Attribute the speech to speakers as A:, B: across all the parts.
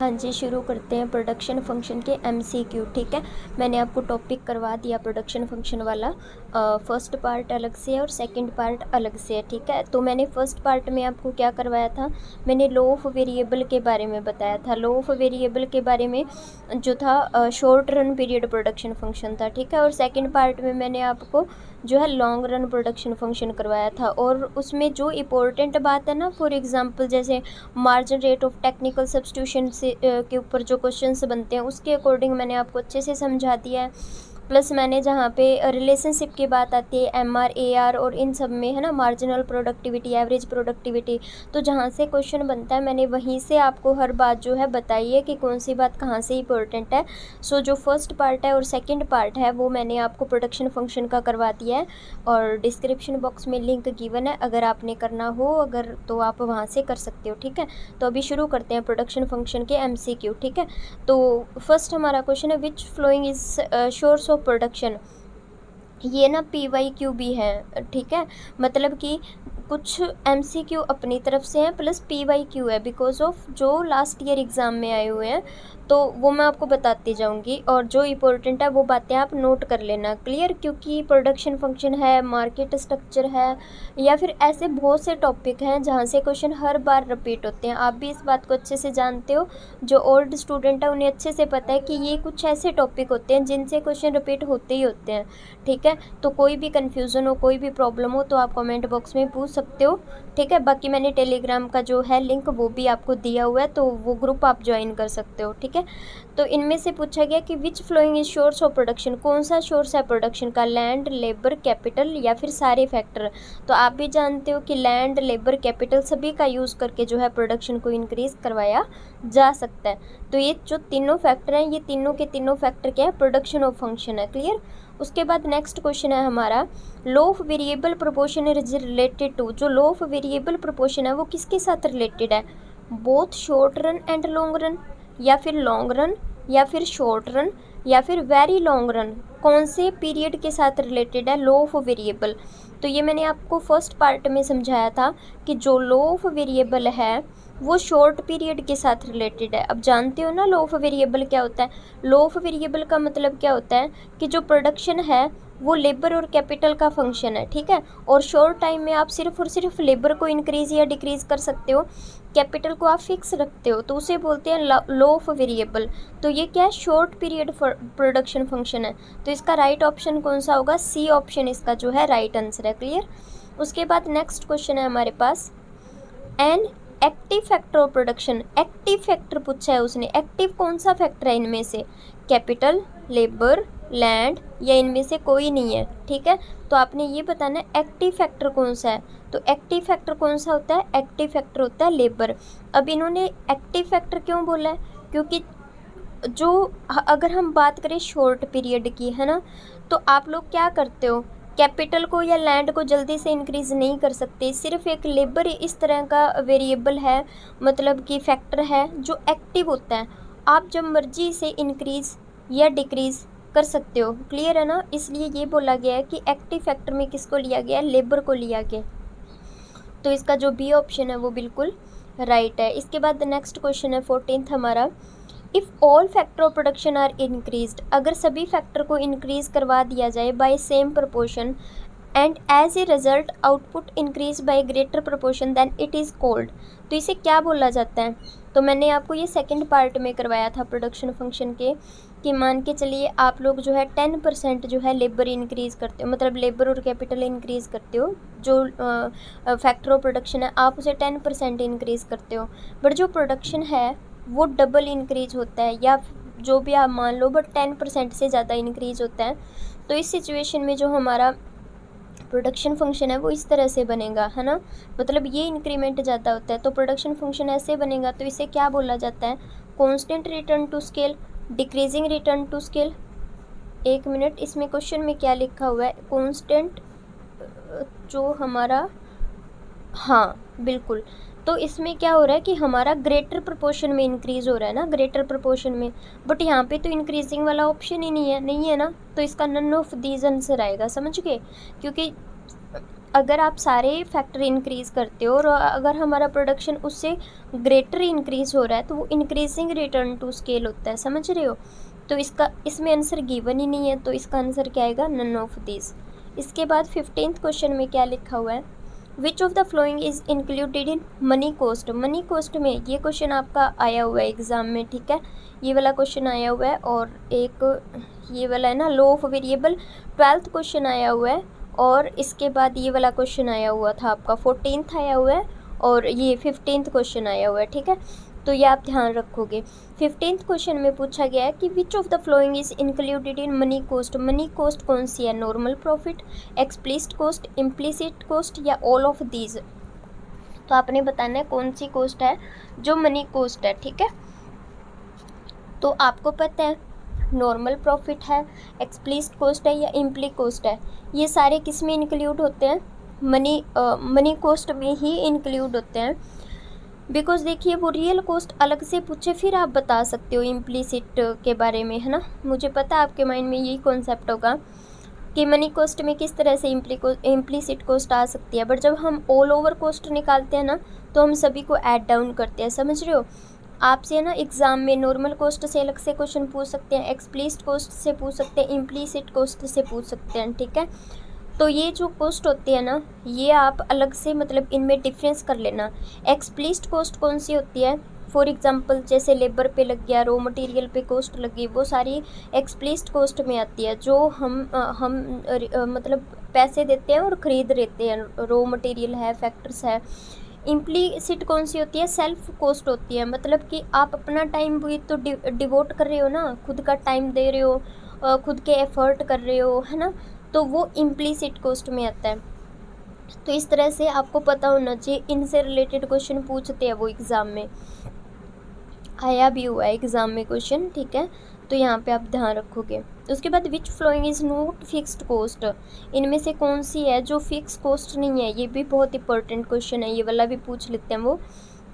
A: हाँ जी, शुरू करते हैं प्रोडक्शन फंक्शन के एमसीक्यू। ठीक है, मैंने आपको टॉपिक करवा दिया प्रोडक्शन फंक्शन वाला। फर्स्ट पार्ट अलग से है और सेकंड पार्ट अलग से है। ठीक है, तो मैंने फर्स्ट पार्ट में आपको क्या करवाया था, मैंने लॉ ऑफ वेरिएबल के बारे में बताया था। लॉ ऑफ वेरिएबल के बारे में जो था short run period production function था। ठीक है, और सेकेंड पार्ट में मैंने आपको जो है लॉन्ग रन प्रोडक्शन फंक्शन करवाया था। और उसमें जो इम्पोर्टेंट बात है ना, फॉर एग्जांपल जैसे margin rate of technical substitution से के ऊपर जो क्वेश्चंस बनते हैं उसके अकॉर्डिंग मैंने आपको अच्छे से समझा दिया है। प्लस मैंने जहाँ पे रिलेशनशिप की बात आती है एमआर एआर और इन सब में, है ना, मार्जिनल प्रोडक्टिविटी, एवरेज प्रोडक्टिविटी, तो जहाँ से क्वेश्चन बनता है मैंने वहीं से आपको हर बात जो है बताई है कि कौन सी बात कहाँ से इंपॉर्टेंट है। सो जो फर्स्ट पार्ट है और सेकंड पार्ट है वो मैंने आपको प्रोडक्शन फंक्शन का करवा दिया है और डिस्क्रिप्शन बॉक्स में लिंक गिवन है, अगर आपने करना हो अगर तो आप वहाँ से कर सकते हो। ठीक है, तो अभी शुरू करते हैं प्रोडक्शन फंक्शन के एमसीक्यू। ठीक है, तो फर्स्ट हमारा क्वेश्चन है which following is source of production. ये ना PYQ भी है। ठीक है, मतलब कि कुछ MCQ अपनी तरफ से हैं प्लस PYQ है बिकॉज ऑफ जो लास्ट ईयर एग्ज़ाम में आए हुए हैं, तो वो मैं आपको बताती जाऊंगी और जो इम्पोर्टेंट है वो बातें आप नोट कर लेना। क्लियर, क्योंकि प्रोडक्शन फंक्शन है, मार्केट स्ट्रक्चर है, या फिर ऐसे बहुत से टॉपिक हैं जहाँ से क्वेश्चन हर बार रिपीट होते हैं। आप भी इस बात को अच्छे से जानते हो, जो ओल्ड स्टूडेंट है उन्हें अच्छे से पता है कि ये कुछ ऐसे टॉपिक होते हैं जिनसे क्वेश्चन रिपीट होते ही होते हैं। ठीक है, तो कोई भी कन्फ्यूज़न हो, कोई भी प्रॉब्लम हो तो आप कमेंट बॉक्स में पूछ सकते हो। ठीक है, बाकी मैंने टेलीग्राम का जो है लिंक वो भी आपको दिया हुआ है, तो वो ग्रुप आप ज्वाइन कर सकते हो। ठीक है, तो इनमें से पूछा गया कि which following is source of production, कौन सा सोर्स है प्रोडक्शन का, लैंड, लेबर, कैपिटल या फिर सारे फैक्टर। तो आप भी जानते हो कि लैंड, लेबर, कैपिटल सभी का यूज़ करके जो है प्रोडक्शन को इंक्रीज़ करवाया जा सकता है। तो ये जो तीनों फैक्टर हैं, ये तीनों के तीनों फैक्टर क्या है, प्रोडक्शन ऑफ फंक्शन है। क्लियर, उसके बाद नेक्स्ट क्वेश्चन है हमारा law of variable proportion is related to. जो लॉ ऑफ वेरिएबल प्रोपोर्शन है वो किसके साथ रिलेटेड है, both short run and long run, या फिर लॉन्ग रन, या फिर शॉर्ट रन, या फिर वेरी लॉन्ग रन, कौन से पीरियड के साथ रिलेटेड है लॉ ऑफ वेरिएबल। तो ये मैंने आपको फर्स्ट पार्ट में समझाया था कि जो लॉ ऑफ वेरिएबल है वो शॉर्ट पीरियड के साथ रिलेटेड है। अब जानते हो ना लॉ ऑफ वेरिएबल क्या होता है। लॉ ऑफ वेरिएबल का मतलब क्या होता है कि जो प्रोडक्शन है वो लेबर और कैपिटल का फंक्शन है। ठीक है, और शॉर्ट टाइम में आप सिर्फ और सिर्फ लेबर को इंक्रीज़ या डिक्रीज़ कर सकते हो, कैपिटल को आप फिक्स रखते हो, तो उसे बोलते हैं लॉ ऑफ वेरिएबल। तो ये क्या है, शॉर्ट पीरियड प्रोडक्शन फंक्शन है। तो इसका राइट ऑप्शन कौन सा होगा, सी ऑप्शन इसका जो है राइट आंसर है। क्लियर, उसके बाद नेक्स्ट क्वेश्चन है हमारे पास an active factor of production. Active factor पूछा है उसने, एक्टिव कौन सा फैक्टर है इनमें से, कैपिटल, लेबर, लैंड, या इनमें से कोई नहीं है। ठीक है, तो आपने ये बताना है एक्टिव फैक्टर कौन सा है। तो एक्टिव फैक्टर कौन सा होता है, एक्टिव फैक्टर होता है लेबर। अब इन्होंने एक्टिव फैक्टर क्यों बोला है, क्योंकि जो अगर हम बात करें शॉर्ट पीरियड की, है ना, तो आप लोग क्या करते हो, कैपिटल को या लैंड को जल्दी से इंक्रीज़ नहीं कर सकते। सिर्फ एक लेबर इस तरह का वेरिएबल है, मतलब कि फैक्टर है जो एक्टिव होता है, आप जब मर्जी से इंक्रीज़ या डिक्रीज़ कर सकते हो। क्लियर है ना, इसलिए ये बोला गया है कि एक्टिव फैक्टर में किसको लिया गया है, लेबर को लिया गया। तो इसका जो बी ऑप्शन है वो बिल्कुल राइट है। इसके बाद नेक्स्ट क्वेश्चन है 14th हमारा, if all factor of production are increased. अगर सभी फैक्टर को इंक्रीज़ करवा दिया जाए by same proportion and as a result output increase by greater proportion than it is called. तो इसे क्या बोला जाता है। तो मैंने आपको ये सेकंड पार्ट में करवाया था प्रोडक्शन फंक्शन के, कि मान के चलिए आप लोग जो है 10% जो है लेबर इंक्रीज़ करते हो, मतलब लेबर और कैपिटल इंक्रीज़ करते हो, जो फैक्टर ऑफ प्रोडक्शन है आप उसे 10% इंक्रीज़ करते हो, बट जो प्रोडक्शन है वो डबल इंक्रीज होता है, या जो भी आप मान लो, बट 10% से ज़्यादा इंक्रीज होता है। तो इस सिचुएशन में जो हमारा प्रोडक्शन फंक्शन है वो इस तरह से बनेगा, है ना, मतलब ये इंक्रीमेंट ज़्यादा होता है तो प्रोडक्शन फंक्शन ऐसे बनेगा। तो इसे क्या बोला जाता है, constant return to scale, decreasing return to scale. एक मिनट, इसमें क्वेश्चन में क्या लिखा हुआ है, कांस्टेंट जो हमारा, हाँ बिल्कुल, तो इसमें क्या हो रहा है कि हमारा ग्रेटर प्रोपोर्शन में इंक्रीज़ हो रहा है ना, ग्रेटर प्रोपोर्शन में, बट यहाँ पे तो इंक्रीजिंग वाला ऑप्शन ही नहीं है ना, तो इसका नन ऑफ दीज आंसर आएगा, समझ गए, क्योंकि अगर आप सारे फैक्टर इंक्रीज़ करते हो और अगर हमारा प्रोडक्शन उससे ग्रेटर इंक्रीज़ हो रहा है तो वो इंक्रीजिंग रिटर्न टू स्केल होता है, समझ रहे हो। तो इसका इसमें आंसर गिवन ही नहीं है, तो इसका आंसर क्या आएगा, नन ऑफ दिस। इसके बाद 15th क्वेश्चन में क्या लिखा हुआ है, which of the following is included in money cost. Money cost में ये क्वेश्चन आपका आया हुआ है एग्जाम में, ठीक है, ये वाला क्वेश्चन आया हुआ है। और एक ये वाला है ना, law of variable, 12th question आया हुआ है। और इसके बाद ये वाला क्वेश्चन आया हुआ था आपका 14th आया हुआ है, और ये 15th क्वेश्चन आया हुआ है, ठीक है। तो ये आप ध्यान रखोगे। 15th क्वेश्चन में पूछा गया है कि which of the following is included in money cost. Money cost कौन सी है, normal profit, explicit cost, implicit cost या ऑल ऑफ दीज। तो आपने बताना है कौन सी कॉस्ट है जो मनी कॉस्ट है, ठीक है। तो आपको पता है नॉर्मल प्रॉफिट है, एक्सप्लिसिट कॉस्ट है या इम्प्ली कॉस्ट है, ये सारे किस में इंक्लूड होते हैं, मनी कॉस्ट में ही इंक्लूड होते हैं। बिकॉज देखिए वो रियल कॉस्ट अलग से पूछे फिर आप बता सकते हो इम्प्लिसिट के बारे में, है ना। मुझे पता है आपके माइंड में यही कॉन्सेप्ट होगा कि मनी कॉस्ट में किस तरह से इम्प्लिसिट कॉस्ट आ सकती है, बट जब हम ऑल ओवर कॉस्ट निकालते हैं ना तो हम सभी को ऐड डाउन करते हैं, समझ रहे हो। आपसे ना एग्ज़ाम में नॉर्मल कॉस्ट से अलग से क्वेश्चन पूछ सकते हैं, एक्सप्लिसिट कॉस्ट से पूछ सकते हैं, इम्प्लिसिट कॉस्ट से पूछ सकते हैं, ठीक है। तो ये जो कॉस्ट होती है ना, ये आप अलग से मतलब इनमें डिफरेंस कर लेना। एक्सप्लिसिट कॉस्ट कौन सी होती है, फॉर एग्जांपल जैसे लेबर पे लग गया, रॉ मटेरियल पे कॉस्ट लगी, वो सारी एक्सप्लिसिट कॉस्ट में आती है, जो हम मतलब पैसे देते हैं और ख़रीद लेते हैं, रॉ मटेरियल है, फैक्टर्स है। इम्प्लिसिट कौन सी होती है, सेल्फ कॉस्ट होती है, मतलब कि आप अपना टाइम भी तो डिवोट कर रहे हो ना, खुद का टाइम दे रहे हो, खुद के एफर्ट कर रहे हो, है ना, तो वो इम्प्लिसिट कॉस्ट में आता है। तो इस तरह से आपको पता होना चाहिए, इनसे रिलेटेड क्वेश्चन पूछते हैं वो एग्ज़ाम में, आया भी हुआ है एग्ज़ाम में क्वेश्चन, ठीक है। तो यहाँ पे आप ध्यान रखोगे। उसके बाद which following is not fixed cost, इनमें से कौन सी है जो फिक्स कॉस्ट नहीं है, ये भी बहुत इंपॉर्टेंट क्वेश्चन है, ये वाला भी पूछ लेते हैं वो,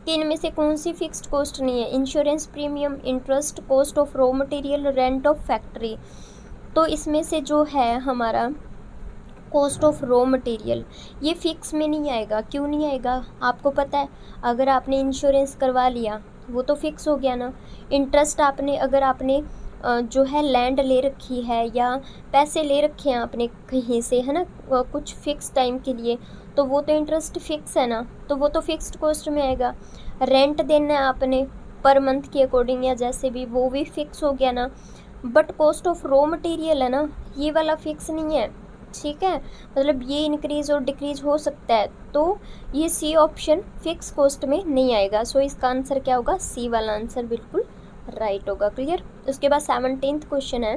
A: कि इनमें से कौन सी फिक्स्ड कॉस्ट नहीं है। Insurance premium, interest, cost of raw material, rent of factory. तो इसमें से जो है हमारा कॉस्ट ऑफ रॉ मटेरियल, ये फिक्स में नहीं आएगा। क्यों नहीं आएगा, आपको पता है, अगर आपने इंश्योरेंस करवा लिया वो तो फिक्स हो गया ना। इंटरेस्ट आपने अगर आपने जो है लैंड ले रखी है या पैसे ले रखे हैं आपने कहीं से, है ना, कुछ फिक्स टाइम के लिए, तो वो तो इंटरेस्ट फिक्स है ना, तो वो तो फिक्स्ड कॉस्ट में आएगा। रेंट देना है आपने पर मंथ के अकॉर्डिंग या जैसे भी, वो भी फिक्स हो गया ना। But cost of raw material है ना, ये वाला फिक्स नहीं है, ठीक है, मतलब ये इंक्रीज़ और डिक्रीज़ हो सकता है। तो ये सी ऑप्शन फिक्स कॉस्ट में नहीं आएगा। सो इसका आंसर क्या होगा, सी वाला आंसर बिल्कुल राइट होगा। क्लियर। उसके बाद 17th क्वेश्चन है,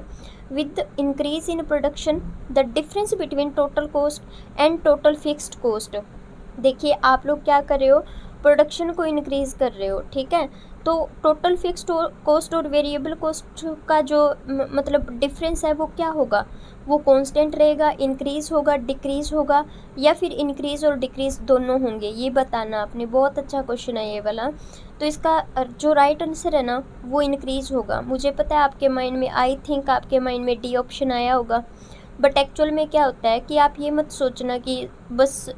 A: with increase in production the difference between total cost and total fixed cost. देखिए आप लोग क्या कर रहे हो, प्रोडक्शन को इंक्रीज़ कर रहे हो, ठीक है, तो टोटल फिक्स्ड कॉस्ट और वेरिएबल कॉस्ट का जो मतलब डिफरेंस है वो क्या होगा, वो कांस्टेंट रहेगा, इंक्रीज़ होगा, डिक्रीज़ होगा, या फिर इंक्रीज़ और डिक्रीज़ दोनों होंगे, ये बताना आपने। बहुत अच्छा क्वेश्चन है ये वाला। तो इसका जो राइट आंसर है ना वो इंक्रीज़ होगा। मुझे पता है आपके माइंड में, आई थिंक आपके माइंड में डी ऑप्शन आया होगा, बट एक्चुअल में क्या होता है कि आप ये मत सोचना कि बस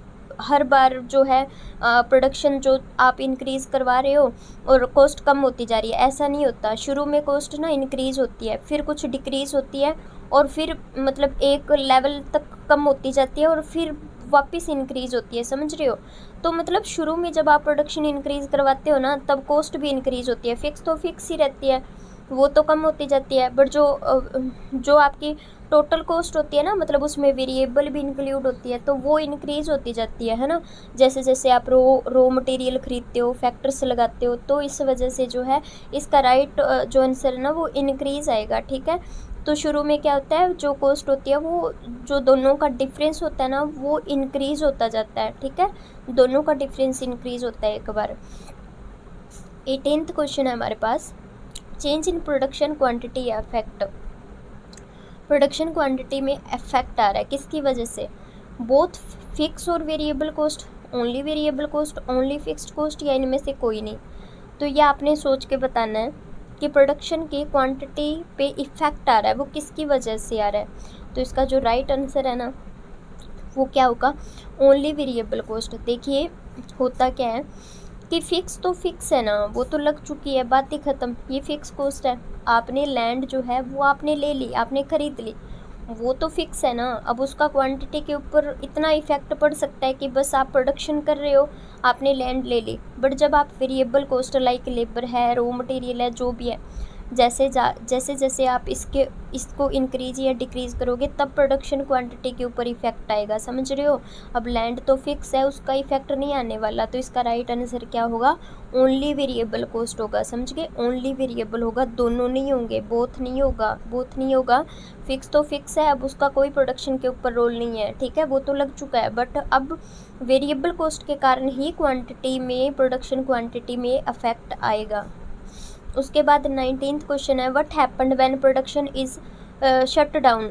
A: हर बार जो है प्रोडक्शन जो आप इंक्रीज़ करवा रहे हो और कॉस्ट कम होती जा रही है, ऐसा नहीं होता। शुरू में कॉस्ट ना इंक्रीज़ होती है, फिर कुछ डिक्रीज़ होती है, और फिर मतलब एक लेवल तक कम होती जाती है और फिर वापस इंक्रीज़ होती है, समझ रहे हो। तो मतलब शुरू में जब आप प्रोडक्शन इंक्रीज़ करवाते हो ना, तब कॉस्ट भी इंक्रीज़ होती है। फिक्स तो फिक्स ही रहती है, वो तो कम होती जाती है, बट जो आपकी टोटल कॉस्ट होती है ना, मतलब उसमें वेरिएबल भी इंक्लूड होती है, तो वो इंक्रीज़ होती जाती है ना। जैसे जैसे आप रॉ मटेरियल ख़रीदते हो, फैक्टर्स लगाते हो, तो इस वजह से जो है इसका राइट जो आंसर है ना वो इंक्रीज़ आएगा, ठीक है। तो शुरू में क्या होता है, जो कॉस्ट होती है वो जो दोनों का डिफरेंस होता है ना वो इंक्रीज़ होता जाता है, ठीक है, दोनों का डिफरेंस इंक्रीज़ होता है एक बार। 18th क्वेश्चन है हमारे पास, चेंज इन प्रोडक्शन क्वांटिटी या इफेक्ट। प्रोडक्शन क्वांटिटी में इफेक्ट आ रहा है किसकी वजह से, बोथ फिक्स और variable cost, only variable cost, only fixed cost, या इनमें से कोई नहीं। तो ये आपने सोच के बताना है कि प्रोडक्शन की क्वांटिटी पे इफेक्ट आ रहा है वो किसकी वजह से आ रहा है। तो इसका जो राइट आंसर है ना वो क्या होगा, ओनली वेरिएबल कॉस्ट। देखिए होता क्या है कि फिक्स तो फिक्स है ना, वो तो लग चुकी है, बात ही ख़त्म, ये फिक्स कॉस्ट है। आपने लैंड जो है वो आपने ले ली, आपने ख़रीद ली, वो तो फिक्स है ना। अब उसका क्वांटिटी के ऊपर इतना इफेक्ट पड़ सकता है कि बस आप प्रोडक्शन कर रहे हो, आपने लैंड ले ली, बट जब आप वेरिएबल कॉस्ट लाइक लेबर है, रॉ मटेरियल है, जो भी है, जैसे जैसे आप इसको इंक्रीज या डिक्रीज़ करोगे तब प्रोडक्शन क्वांटिटी के ऊपर इफेक्ट आएगा, समझ रहे हो। अब लैंड तो फिक्स है, उसका इफेक्ट नहीं आने वाला, तो इसका राइट आंसर क्या होगा, ओनली वेरिएबल कॉस्ट होगा। समझ गए, ओनली वेरिएबल होगा, दोनों नहीं होंगे, बोथ नहीं होगा, बोथ नहीं होगा। फिक्स तो फिक्स है, अब उसका कोई प्रोडक्शन के ऊपर रोल नहीं है, ठीक है, वो तो लग चुका है, बट अब वेरिएबल कॉस्ट के कारण ही क्वांटिटी में, प्रोडक्शन क्वांटिटी में अफेक्ट आएगा। उसके बाद 19th क्वेश्चन है, what happened when production is shut down.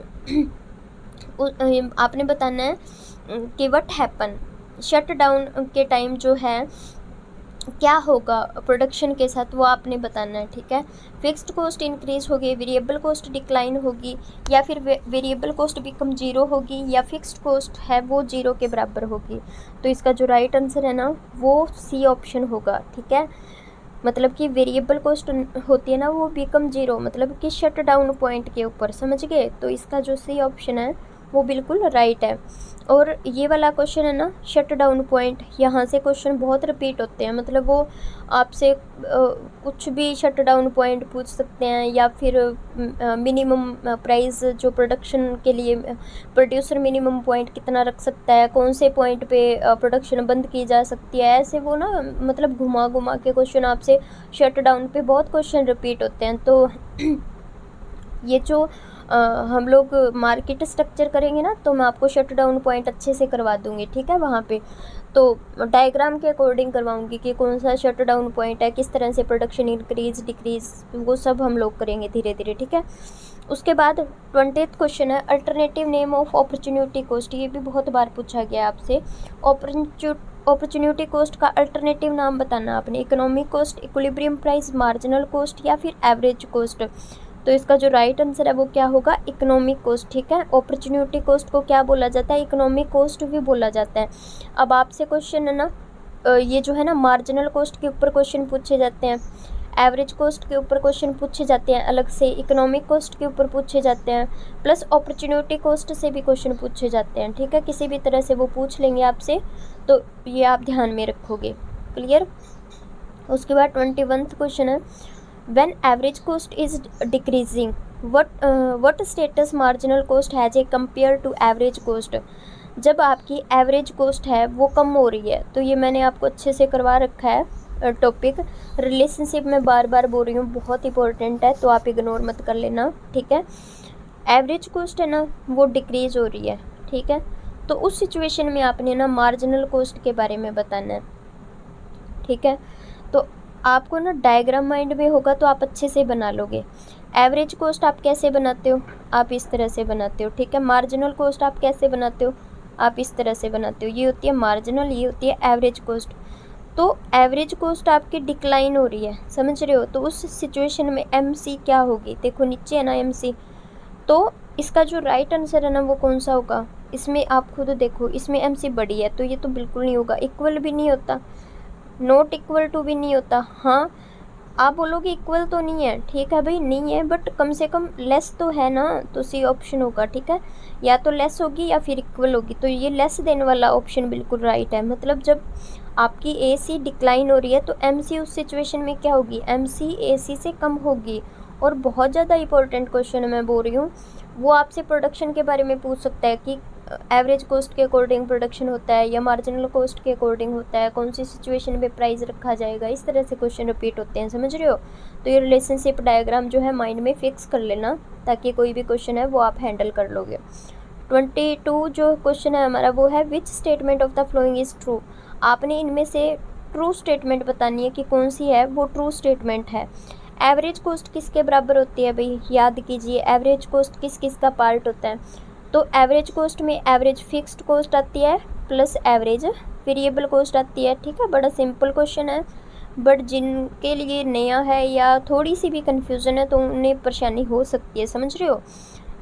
A: आपने बताना है कि व्हाट हैपन, शट डाउन के टाइम जो है क्या होगा प्रोडक्शन के साथ, वो आपने बताना है, ठीक है। फिक्स्ड कॉस्ट इंक्रीज होगी, वेरिएबल कॉस्ट डिक्लाइन होगी, या फिर वेरिएबल कॉस्ट बिकम जीरो होगी, या फिक्स्ड कॉस्ट है वो जीरो के बराबर होगी। तो इसका जो राइट आंसर है ना वो सी ऑप्शन होगा, ठीक है। मतलब कि वेरिएबल कॉस्ट होती है ना वो बिकम जीरो, मतलब कि शट डाउन पॉइंट के ऊपर, समझ गए। तो इसका जो सी ऑप्शन है वो बिल्कुल राइट है। और ये वाला क्वेश्चन है ना, शट डाउन पॉइंट, यहाँ से क्वेश्चन बहुत रिपीट होते हैं, मतलब वो आपसे कुछ भी शट डाउन पॉइंट पूछ सकते हैं, या फिर मिनिमम प्राइस जो प्रोडक्शन के लिए प्रोड्यूसर मिनिमम पॉइंट कितना रख सकता है, कौन से पॉइंट पे प्रोडक्शन बंद की जा सकती है, ऐसे वो ना मतलब घुमा घुमा के क्वेश्चन आपसे शट डाउन पे बहुत क्वेश्चन रिपीट होते हैं। तो ये जो हम लोग मार्केट स्ट्रक्चर करेंगे ना, तो मैं आपको शट डाउन पॉइंट अच्छे से करवा दूंगी, ठीक है। वहाँ पे तो डायग्राम के अकॉर्डिंग करवाऊंगी कि कौन सा शट डाउन पॉइंट है, किस तरह से प्रोडक्शन इंक्रीज डिक्रीज, वो सब हम लोग करेंगे धीरे धीरे, ठीक है। उसके बाद 20th क्वेश्चन है, alternative name of opportunity cost. ये भी बहुत बार पूछा गया आपसे, अपॉर्चुनिटी कॉस्ट का अल्टरनेटिव नाम बताना आपने, economic cost, equilibrium price, marginal cost, या फिर एवरेज कॉस्ट। तो इसका जो राइट आंसर है वो क्या होगा, इकोनॉमिक कॉस्ट, ठीक है। अपॉर्चुनिटी कॉस्ट को क्या बोला जाता है, इकोनॉमिक कॉस्ट भी बोला जाता है। अब आपसे क्वेश्चन है ना, ये जो है ना मार्जिनल कॉस्ट के ऊपर क्वेश्चन पूछे जाते हैं, एवरेज कॉस्ट के ऊपर क्वेश्चन पूछे जाते हैं अलग से, इकोनॉमिक कॉस्ट के ऊपर पूछे जाते हैं, प्लस अपॉर्चुनिटी कॉस्ट से भी क्वेश्चन पूछे जाते हैं, ठीक है। किसी भी तरह से वो पूछ लेंगे आपसे, तो ये आप ध्यान में रखोगे, क्लियर। उसके बाद 21st क्वेश्चन है, when average cost is decreasing, what status marginal cost has a compared to average cost। जब आपकी एवरेज कॉस्ट है वो कम हो रही है, तो ये मैंने आपको अच्छे से करवा रखा है टॉपिक, रिलेशनशिप में बार बार बोल रही हूँ, बहुत इंपॉर्टेंट है, तो आप इग्नोर मत कर लेना, ठीक है। एवरेज कॉस्ट है ना वो डिक्रीज हो रही है, ठीक है। तो उस सिचुएशन में आपने ना मार्जिनल कॉस्ट के बारे में बताना है, ठीक है। तो आपको ना डायग्राम माइंड में होगा तो आप अच्छे से बना लोगे। एवरेज कॉस्ट आप कैसे बनाते हो, आप इस तरह से बनाते हो, ठीक है। मार्जिनल कॉस्ट आप कैसे बनाते हो, आप इस तरह से बनाते हो। ये होती है मार्जिनल, ये होती है एवरेज कॉस्ट। तो एवरेज कॉस्ट आपकी डिक्लाइन हो रही है, समझ रहे हो। तो उस सिचुएशन में एमसी क्या होगी, देखो नीचे है ना एमसी, तो इसका जो राइट आंसर है ना वो कौन सा होगा, इसमें आप खुद देखो, इसमें एमसी बड़ी है, तो ये तो बिल्कुल नहीं होगा, इक्वल भी नहीं होता, नॉट इक्वल टू भी नहीं होता। हाँ आप बोलोगे इक्वल तो नहीं है, ठीक है भाई नहीं है, बट कम से कम लेस तो है ना, तो सी ऑप्शन होगा, ठीक है। या तो लेस होगी या फिर इक्वल होगी, तो ये लेस देने वाला ऑप्शन बिल्कुल राइट है। मतलब जब आपकी ए सी डिक्लाइन हो रही है तो एम सी उस सिचुएशन में क्या होगी, एम सी ए सी से कम होगी। और बहुत ज़्यादा इंपॉर्टेंट क्वेश्चन मैं बोल रही हूँ, वो आपसे प्रोडक्शन के बारे में पूछ सकता है कि एवरेज कॉस्ट के अकॉर्डिंग प्रोडक्शन होता है या मार्जिनल कॉस्ट के अकॉर्डिंग होता है, कौन सी सिचुएशन में प्राइस रखा जाएगा, इस तरह से क्वेश्चन रिपीट होते हैं, समझ रहे हो। तो ये रिलेशनशिप डायग्राम जो है माइंड में फिक्स कर लेना, ताकि कोई भी क्वेश्चन है वो आप हैंडल कर लोगे। 22 जो क्वेश्चन है हमारा वो है, which statement of the following is true. आपने इनमें से ट्रू स्टेटमेंट बतानी है कि कौन सी है वो ट्रू स्टेटमेंट है। एवरेज कॉस्ट किसके बराबर होती है भाई, याद कीजिए एवरेज कॉस्ट किस किस का पार्ट होता है। तो एवरेज कॉस्ट में एवरेज फिक्स्ड कॉस्ट आती है प्लस एवरेज वेरिएबल कॉस्ट आती है, ठीक है। बड़ा सिंपल क्वेश्चन है, बट जिनके लिए नया है या थोड़ी सी भी कन्फ्यूज़न है तो उन्हें परेशानी हो सकती है, समझ रहे हो।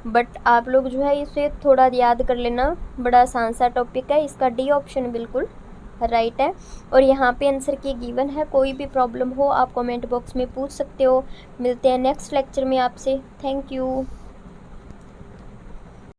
A: बट आप लोग जो है इसे थोड़ा याद कर लेना, बड़ा आसान सा टॉपिक है। इसका डी ऑप्शन बिल्कुल राइट है। और यहाँ पे आंसर की गिवन है। कोई भी प्रॉब्लम हो आप कमेंट बॉक्स में पूछ सकते हो। मिलते हैं नेक्स्ट लेक्चर में आपसे। Thank you.